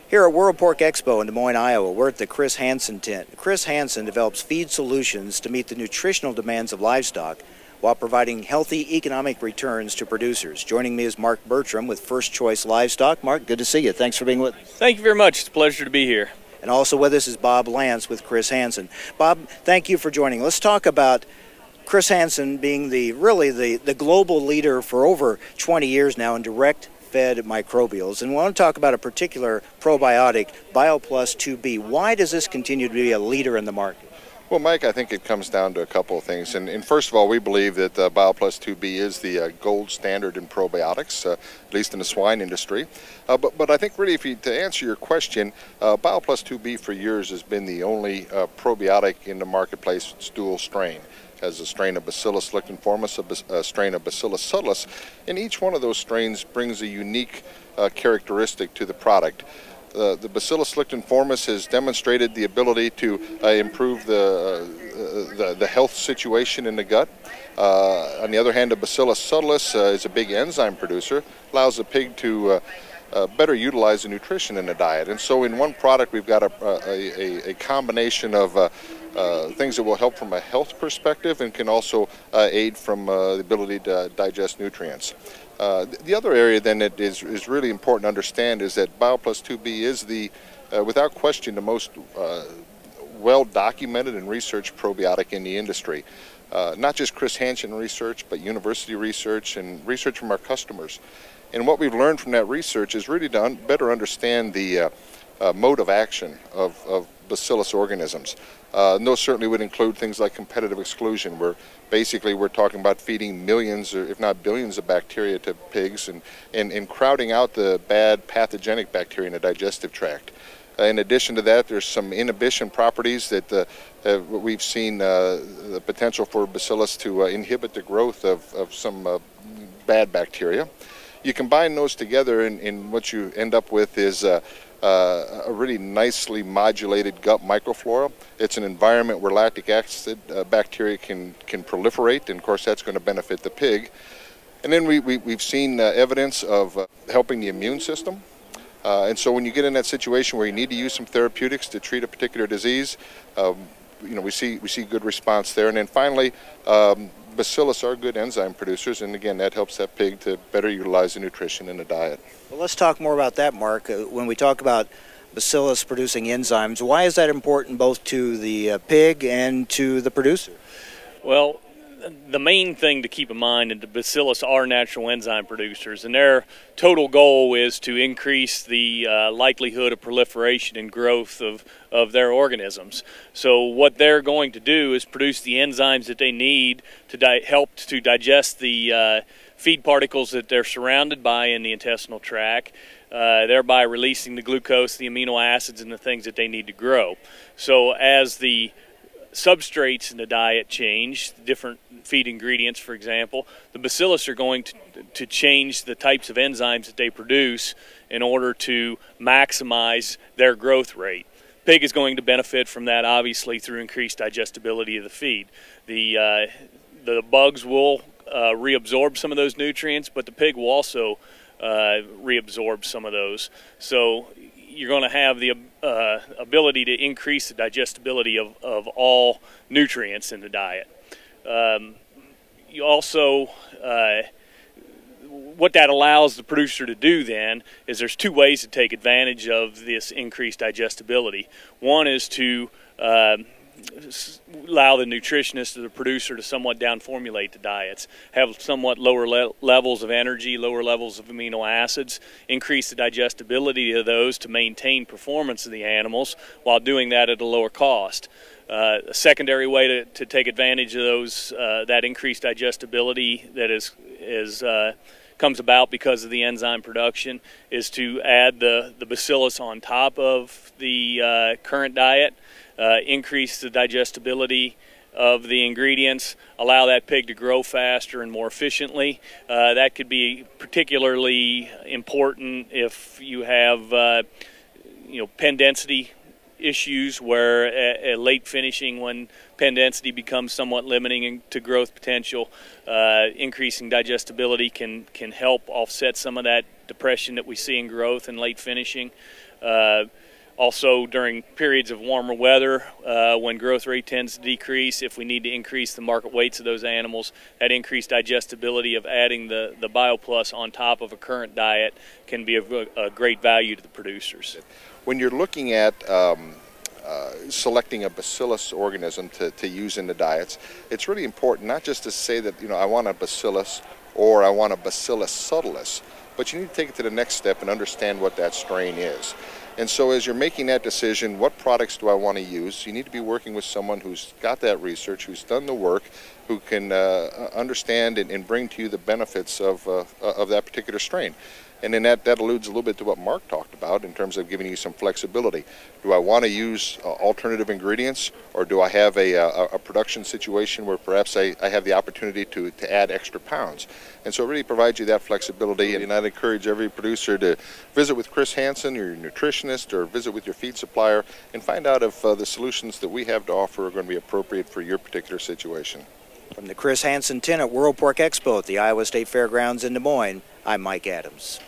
Here at World Pork Expo in Des Moines, Iowa, we're at the Chris Hansen tent. Chris Hansen develops feed solutions to meet the nutritional demands of livestock while providing healthy economic returns to producers. Joining me is Mark Bertram with First Choice Livestock. Mark, good to see you. Thanks for being with us. Thank you very much. It's a pleasure to be here. And also with us is Bob Lance with Chris Hansen. Bob, thank you for joining. Let's talk about Chris Hansen being really the global leader for over 20 years now in direct fed microbials, and we want to talk about a particular probiotic, BioPlus 2B. Why does this continue to be a leader in the market? Well, Mike, I think it comes down to a couple of things. And first of all, we believe that BioPlus 2B is the gold standard in probiotics, at least in the swine industry. But I think really, to answer your question, BioPlus 2B for years has been the only probiotic in the marketplace that's dual strain. Has a strain of Bacillus licheniformis, a strain of Bacillus subtilis, and each one of those strains brings a unique characteristic to the product. The Bacillus licheniformis has demonstrated the ability to improve the health situation in the gut. On the other hand, the Bacillus subtilis is a big enzyme producer, allows the pig to better utilize the nutrition in the diet. And so in one product we've got a combination of things that will help from a health perspective and can also aid from the ability to digest nutrients. The other area then that is really important to understand is that BioPlus 2B is without question, the most well-documented and researched probiotic in the industry. Not just Chris Hansen research, but university research and research from our customers. And what we've learned from that research is really to better understand the mode of action of bacillus organisms. And those certainly would include things like competitive exclusion, where basically we're talking about feeding millions, or if not billions, of bacteria to pigs and crowding out the bad pathogenic bacteria in the digestive tract. In addition to that, there's some inhibition properties that we've seen the potential for bacillus to inhibit the growth of some bad bacteria. You combine those together, and what you end up with is a really nicely modulated gut microflora. It's an environment where lactic acid bacteria can proliferate, and of course that's going to benefit the pig. And then we've seen evidence of helping the immune system. And so when you get in that situation where you need to use some therapeutics to treat a particular disease, we see good response there. And then finally, bacillus are good enzyme producers, and again, that helps that pig to better utilize the nutrition in the diet. Well, let's talk more about that, Mark. When we talk about bacillus producing enzymes, why is that important both to the pig and to the producer? Well, the main thing to keep in mind is the bacillus are natural enzyme producers, and their total goal is to increase the likelihood of proliferation and growth of their organisms. So what they're going to do is produce the enzymes that they need to help to digest the feed particles that they're surrounded by in the intestinal tract, thereby releasing the glucose, the amino acids, and the things that they need to grow. So as the substrates in the diet change, different feed ingredients, for example, the bacillus are going to change the types of enzymes that they produce in order to maximize their growth rate. Pig is going to benefit from that, obviously, through increased digestibility of the feed. The bugs will reabsorb some of those nutrients, but the pig will also reabsorb some of those. So you're going to have the ability to increase the digestibility of all nutrients in the diet. You also, what that allows the producer to do then is there's two ways to take advantage of this increased digestibility. One is to allow the nutritionist or the producer to somewhat down formulate the diets, have somewhat lower levels of energy, lower levels of amino acids, increase the digestibility of those to maintain performance of the animals while doing that at a lower cost. A secondary way to take advantage of those that increased digestibility that comes about because of the enzyme production is to add the bacillus on top of the current diet, increase the digestibility of the ingredients, allow that pig to grow faster and more efficiently. That could be particularly important if you have pen density issues where a late finishing, when pen density becomes somewhat limiting to growth potential, increasing digestibility can help offset some of that depression that we see in growth and late finishing. Also, during periods of warmer weather, when growth rate tends to decrease, if we need to increase the market weights of those animals, that increased digestibility of adding the BioPlus on top of a current diet can be of a great value to the producers. When you're looking at selecting a bacillus organism to use in the diets, it's really important not just to say that, I want a bacillus or I want a Bacillus subtilis, but you need to take it to the next step and understand what that strain is. And so as you're making that decision, what products do I want to use, you need to be working with someone who's got that research, who's done the work, who can understand and bring to you the benefits of that particular strain. And then that alludes a little bit to what Mark talked about in terms of giving you some flexibility. Do I want to use alternative ingredients, or do I have a production situation where perhaps I have the opportunity to add extra pounds? And so it really provides you that flexibility. And I'd encourage every producer to visit with Chris Hansen, your nutritionist, or visit with your feed supplier and find out if the solutions that we have to offer are going to be appropriate for your particular situation. From the Chris Hansen tent at World Pork Expo at the Iowa State Fairgrounds in Des Moines, I'm Mike Adams.